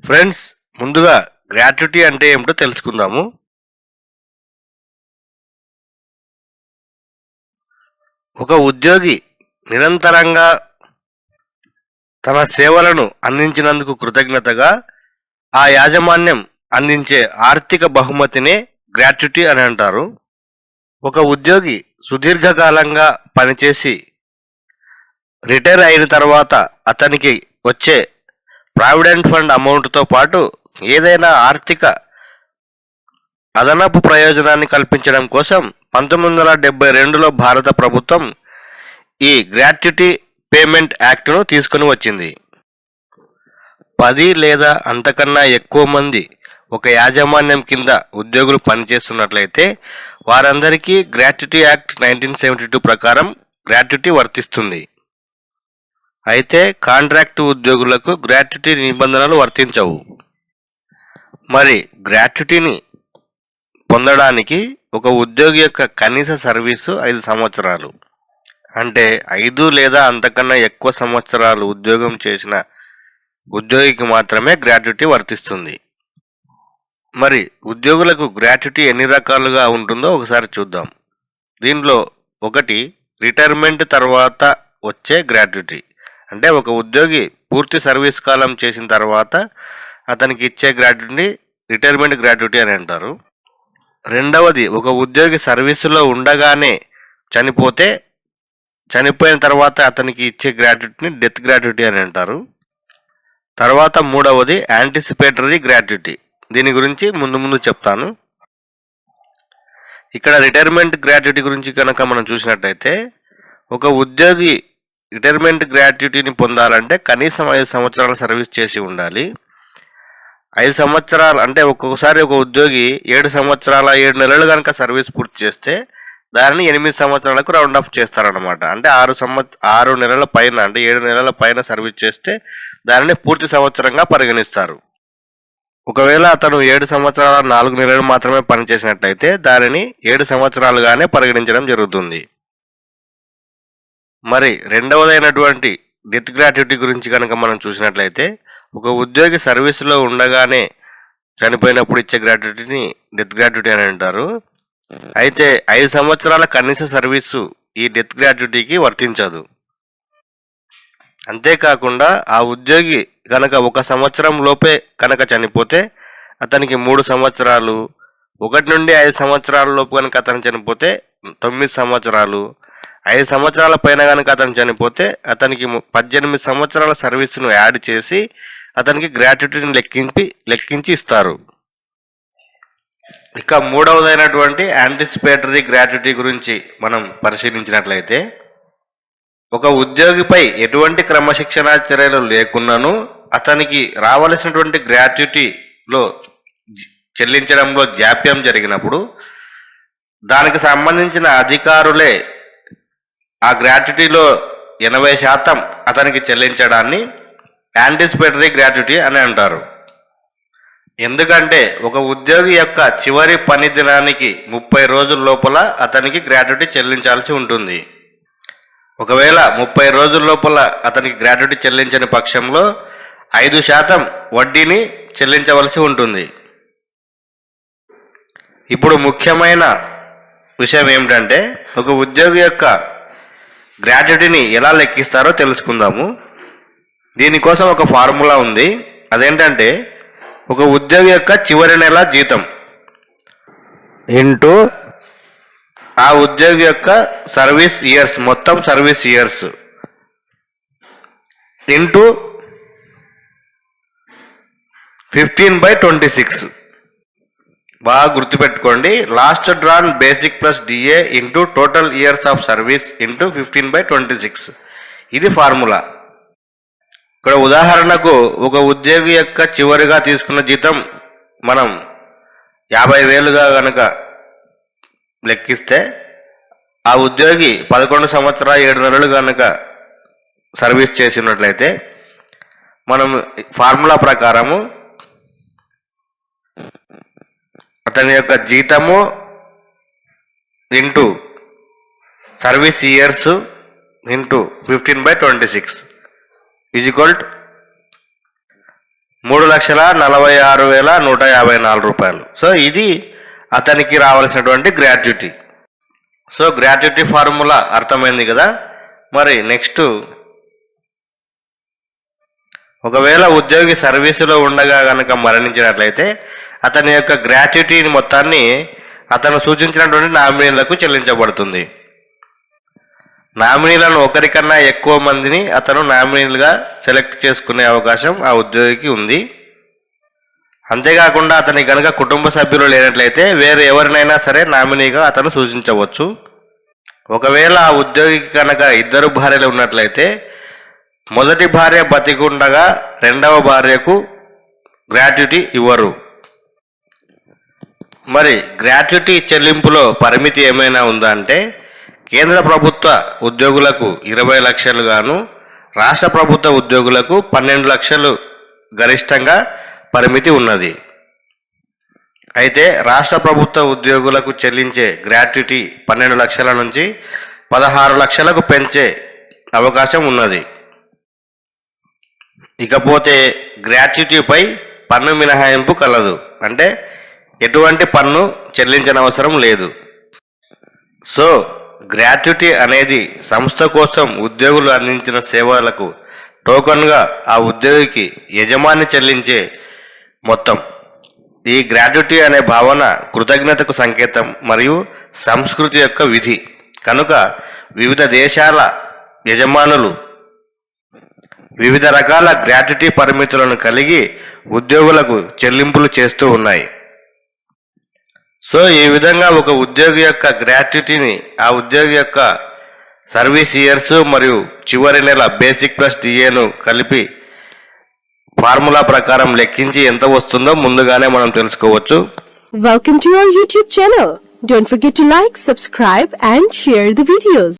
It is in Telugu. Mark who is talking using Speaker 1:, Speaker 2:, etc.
Speaker 1: ఫ్రెండ్స్, ముందుగా గ్రాట్యుటీ అంటే ఏమిటో తెలుసుకుందాము. ఒక ఉద్యోగి నిరంతరంగా తన సేవలను అందించినందుకు కృతజ్ఞతగా ఆ యాజమాన్యం అందించే ఆర్థిక బహుమతినే గ్రాట్యుటీ అని అంటారు. ఒక ఉద్యోగి సుదీర్ఘకాలంగా పనిచేసి రిటైర్ అయిన తర్వాత అతనికి వచ్చే ప్రావిడెంట్ ఫండ్ అమౌంట్తో పాటు ఏదైనా ఆర్థిక అదనపు ప్రయోజనాన్ని కల్పించడం కోసం 1972లో భారత ప్రభుత్వం ఈ గ్రాట్యుటీ పేమెంట్ యాక్ట్ను తీసుకుని వచ్చింది. 10 లేదా అంతకన్నా ఎక్కువ మంది ఒక యాజమాన్యం కింద ఉద్యోగులు పనిచేస్తున్నట్లయితే వారందరికీ గ్రాట్యుటీ యాక్ట్ 1972 ప్రకారం గ్రాట్యుటీ వర్తిస్తుంది. అయితే కాంట్రాక్టు ఉద్యోగులకు గ్రాట్యుటీ నిబంధనలు వర్తించవు. మరి గ్రాట్యుటీని పొందడానికి ఒక ఉద్యోగి యొక్క కనీస సర్వీసు 5 సంవత్సరాలు, అంటే 5 లేదా అంతకన్నా ఎక్కువ సంవత్సరాలు ఉద్యోగం చేసిన ఉద్యోగికి మాత్రమే గ్రాట్యుటీ వర్తిస్తుంది. మరి ఉద్యోగులకు గ్రాట్యుటీ ఎన్ని రకాలుగా ఉంటుందో ఒకసారి చూద్దాం. దీనిలో ఒకటి రిటైర్మెంట్ తర్వాత వచ్చే గ్రాట్యుటీ, అంటే ఒక ఉద్యోగి పూర్తి సర్వీస్ కాలం చేసిన తర్వాత అతనికి ఇచ్చే గ్రాట్యుటీని రిటైర్మెంట్ గ్రాట్యుటీ అని అంటారు. రెండవది, ఒక ఉద్యోగి సర్వీసులో ఉండగానే చనిపోయిన తర్వాత అతనికి ఇచ్చే గ్రాట్యుటీని డెత్ గ్రాట్యుటీ అని అంటారు. తర్వాత మూడవది యాంటిసిపేటరీ గ్రాట్యుటీ. దీని గురించి ముందు చెప్తాను. ఇక్కడ రిటైర్మెంట్ గ్రాట్యుటీ గురించి కనుక మనం చూసినట్టయితే ఒక ఉద్యోగి రిటైర్మెంట్ గ్రాట్యుటీని పొందాలంటే కనీసం 5 సంవత్సరాల సర్వీస్ చేసి ఉండాలి. 5 సంవత్సరాలు అంటే ఒక్కొక్కసారి ఒక ఉద్యోగి 7 సంవత్సరాల 7 నెలలు కనుక సర్వీస్ పూర్తి చేస్తే దానిని 8 సంవత్సరాలకు రౌండ్ ఆఫ్ చేస్తారనమాట. అంటే 6 నెలల పైన, అంటే 7 నెలల పైన సర్వీస్ చేస్తే దానిని పూర్తి సంవత్సరంగా పరిగణిస్తారు. ఒకవేళ అతను 7 సంవత్సరాల 4 నెలలు మాత్రమే పనిచేసినట్లయితే దానిని 7 సంవత్సరాలుగానే పరిగణించడం జరుగుతుంది. మరి రెండవదైనటువంటి డెత్ గ్రాట్యుటీ గురించి కనుక మనం చూసినట్లయితే ఒక ఉద్యోగి సర్వీసులో ఉండగానే చనిపోయినప్పుడు ఇచ్చే గ్రాట్యుటీని డెత్ గ్రాట్యుటీ అని అంటారు. అయితే 5 సంవత్సరాల కనీస సర్వీసు ఈ డెత్ గ్రాట్యుటీకి వర్తించదు. అంతేకాకుండా ఆ ఉద్యోగి కనుక 1 సంవత్సరం లోపే కనుక చనిపోతే అతనికి 3 సంవత్సరాలు, 1 నుండి 5 సంవత్సరాల లోపు కనుక అతను చనిపోతే 9 సంవత్సరాలు, 5 సంవత్సరాల పైన కనుక అతను చనిపోతే అతనికి 18 సంవత్సరాల సర్వీసును యాడ్ చేసి అతనికి గ్రాట్యుటీని లెక్కించి ఇస్తారు. ఇక మూడవదైనటువంటి యాంటిసిపేటరీ గ్రాట్యుటీ గురించి మనం పరిశీలించినట్లయితే ఒక ఉద్యోగిపై ఎటువంటి క్రమశిక్షణా చర్యలు లేకున్నాను అతనికి రావలసినటువంటి గ్రాట్యుటీలో చెల్లించడంలో జాప్యం జరిగినప్పుడు దానికి సంబంధించిన అధికారులే ఆ గ్రాట్యుటీలో 80% అతనికి చెల్లించడాన్ని యాంటిసిపేటరీ గ్రాట్యుటీ అని అంటారు. ఎందుకంటే ఒక ఉద్యోగి యొక్క చివరి పని దినానికి 30 రోజుల లోపల అతనికి గ్రాట్యుటీ చెల్లించాల్సి ఉంటుంది. ఒకవేళ 30 రోజుల లోపల అతనికి గ్రాట్యుటీ చెల్లించని పక్షంలో 5% వడ్డీని చెల్లించవలసి ఉంటుంది. ఇప్పుడు ముఖ్యమైన విషయం ఏమిటంటే ఒక ఉద్యోగి యొక్క గ్రాట్యుటీని ఎలా లెక్కిస్తారో తెలుసుకుందాము. దీనికోసం ఒక ఫార్ములా ఉంది. అదేంటంటే ఒక ఉద్యోగి యొక్క చివరి నెల జీతం ఇంటూ ఆ ఉద్యోగి యొక్క సర్వీస్ ఇయర్స్, మొత్తం సర్వీస్ ఇయర్స్ ఇంటూ 15/26. బాగా గుర్తుపెట్టుకోండి. Last drawn basic plus DA into total years of service into 15/26. ఇది ఫార్ములా. ఇక్కడ ఉదాహరణకు ఒక ఉద్యోగి యొక్క చివరిగా తీసుకున్న జీతం మనం 50,000గా కనుక లెక్కిస్తే ఆ ఉద్యోగి 11 సంవత్సరాల 7 నెలలు కనుక సర్వీస్ చేసినట్లయితే మనం ఫార్ములా ప్రకారము అతని యొక్క జీతము into service years into 15/26 is equal 3,46,154 రూపాయలు. సో ఇది అతనికి రావాల్సినటువంటి గ్రాట్యుటీ. సో గ్రాట్యుటీ ఫార్ములా అర్థమైంది కదా. మరి నెక్స్ట్, ఒకవేళ ఉద్యోగి సర్వీసులో ఉండగా గనక మరణించినట్లయితే అతని యొక్క గ్రాట్యుటీని మొత్తాన్ని అతను సూచించినటువంటి నామినీలకు చెల్లించబడుతుంది. నామినీలను ఒకరికన్నా ఎక్కువ మందిని అతను నామినీలుగా సెలెక్ట్ చేసుకునే అవకాశం ఆ ఉద్యోగికి ఉంది. అంతేకాకుండా అతని కనుక కుటుంబ సభ్యులు లేనట్లయితే వేరే ఎవరినైనా సరే నామినీగా అతను సూచించవచ్చు. ఒకవేళ ఆ ఉద్యోగికి కనుక 2 భార్యలు ఉన్నట్లయితే మొదటి భార్య బతికుండగా రెండవ భార్యకు గ్రాట్యుటీ ఇవ్వరు. మరి గ్రాట్యుటీ చెల్లింపులో పరిమితి ఏమైనా ఉందా అంటే, కేంద్ర ప్రభుత్వ ఉద్యోగులకు 20 లక్షలు గాను, రాష్ట్ర ప్రభుత్వ ఉద్యోగులకు 12 లక్షలు గరిష్టంగా పరిమితి ఉన్నది. అయితే రాష్ట్ర ప్రభుత్వ ఉద్యోగులకు చెల్లించే గ్రాట్యుటీ 12 లక్షల నుంచి 16 లక్షలకు పెంచే అవకాశం ఉన్నది. ఇకపోతే గ్రాట్యుటీపై పన్ను మినహాయింపు కలదు. అంటే ఎటువంటి పన్ను చెల్లించనవసరం లేదు. సో గ్రాట్యుటీ అనేది సంస్థ కోసం ఉద్యోగులు అందించిన సేవలకు టోకన్గా ఆ ఉద్యోగికి యజమాని చెల్లించే మొత్తం. ఈ గ్రాట్యుటీ అనే భావన కృతజ్ఞతకు సంకేతం మరియు సంస్కృతి యొక్క విధి కనుక వివిధ దేశాల యజమానులు వివిధ రకాల గ్రాట్యుటీ పరిమితులను కలిగి ఉద్యోగులకు చెల్లింపులు చేస్తూ ఉన్నాయి. సో ఈ విధంగా ఒక ఉద్యోగి యొక్క గ్రాట్యుటీని ఆ ఉద్యోగి యొక్క సర్వీస్ ఇయర్స్ మరియు చివరి నెల బేసిక్ ప్లస్ డిఏను కలిపి ఫార్ములా ప్రకారం లెక్కించి ఎంత వస్తుందో ముందుగానే మనం తెలుసుకోవచ్చు.
Speaker 2: Welcome to our YouTube channel. Don't forget to like, subscribe and share the videos.